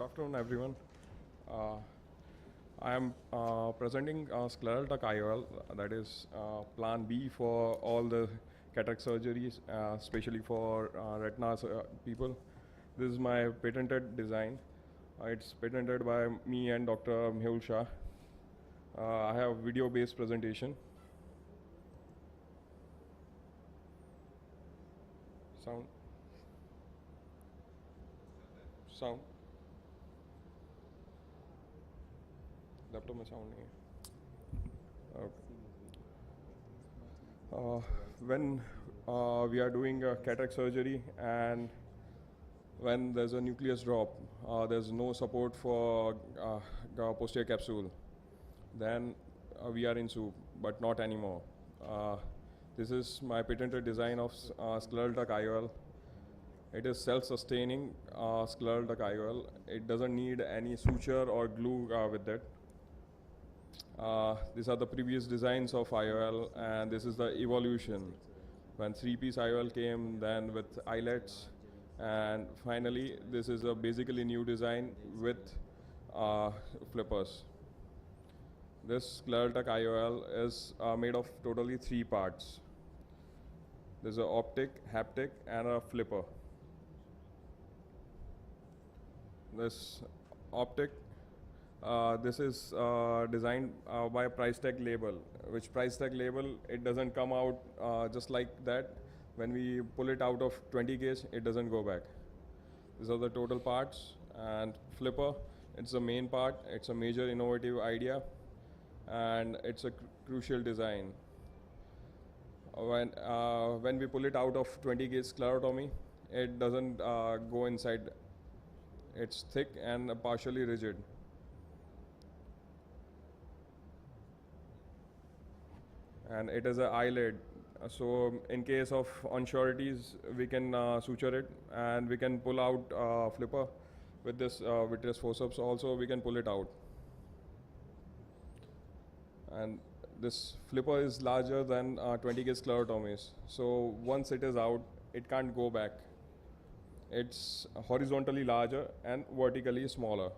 Good afternoon, everyone. Uh, I am presenting scleral IOL, that is Plan B for all the cataract surgeries, especially for retina people. This is my patented design. It's patented by me and Dr. Mehul Shah. I have video-based presentation. Sound. Sound. Laptop में sound नहीं है. When we are doing cataract surgery and when there's a nucleus drop, there's no support for posterior capsule, then we are in soup, but not anymore. This is my patented design of scleral duct IOL. It is self-sustaining scleral duct IOL. It doesn't need any suture or glue with it. These are the previous designs of IOL, and this is the evolution. When three-piece IOL came, then with eyelets, and finally this is a basically new design with flippers. This scleral duct IOL is made of totally 3 parts. There's an optic, haptic, and a flipper. This optic, this is designed by a price tag label, which price tag label, it doesn't come out just like that. When we pull it out of 20 gauge, it doesn't go back. These are the total parts. And flipper, it's the main part. It's a major innovative idea, and it's a crucial design. When we pull it out of 20 gauge sclerotomy, it doesn't go inside. It's thick and partially rigid. And it is an eyelid, so in case of unsureties, we can suture it, and we can pull out flipper with this vitreous forceps. Also, we can pull it out. And this flipper is larger than 20 gauge sclerotomies, so once it is out, it can't go back. It's horizontally larger and vertically smaller.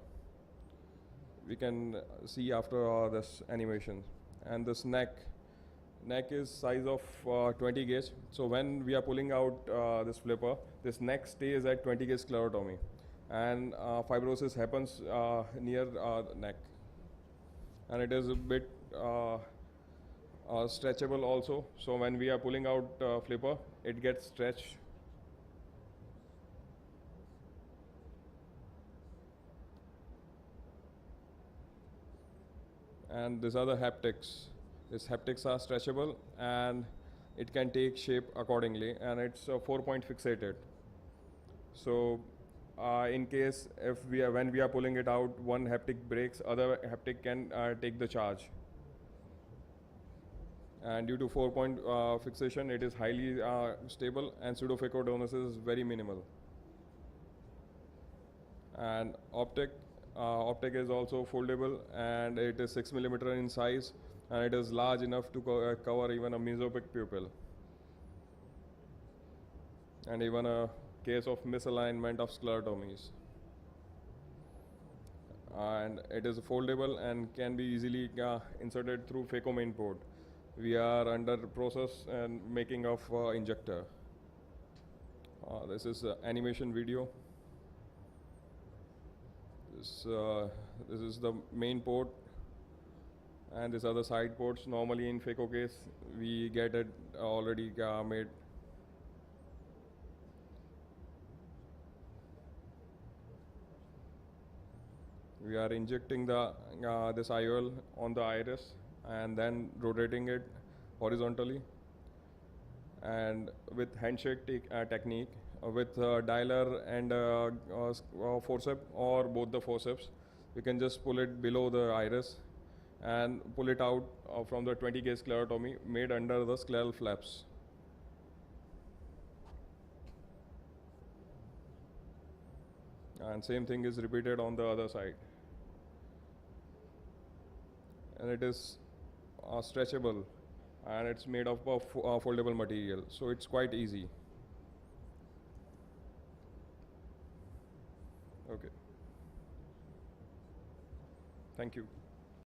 We can see after this animation. And this neck is size of 20 gauge. So when we are pulling out this flipper, this neck stays at 20 gauge sclerotomy, and fibrosis happens near the neck. And it is a bit stretchable also. So when we are pulling out flipper, it gets stretched. And these are the haptics. These haptics are stretchable, and it can take shape accordingly, and it's 4-point fixated. So in case when we are pulling it out, one haptic breaks, other haptic can take the charge. And due to 4-point fixation, it is highly stable, and pseudophacodonus is very minimal. And optic is also foldable, and it is 6 millimeter in size, and it is large enough to cover even a mesopic pupil, and even a case of misalignment of sclerotomies. And it is foldable and can be easily inserted through phaco main port. We are under process and making of injector. This is animation video. This is the main port, and these are the side ports. Normally in phaco case, we get it already made. We are injecting this IOL on the iris, and then rotating it horizontally, and with handshake technique, with dialer and forceps, or both the forceps, we can just pull it below the iris and pull it out from the 20 gauge sclerotomy made under the scleral flaps. And same thing is repeated on the other side. And it is stretchable, and it's made of foldable material, so it's quite easy. Okay. Thank you.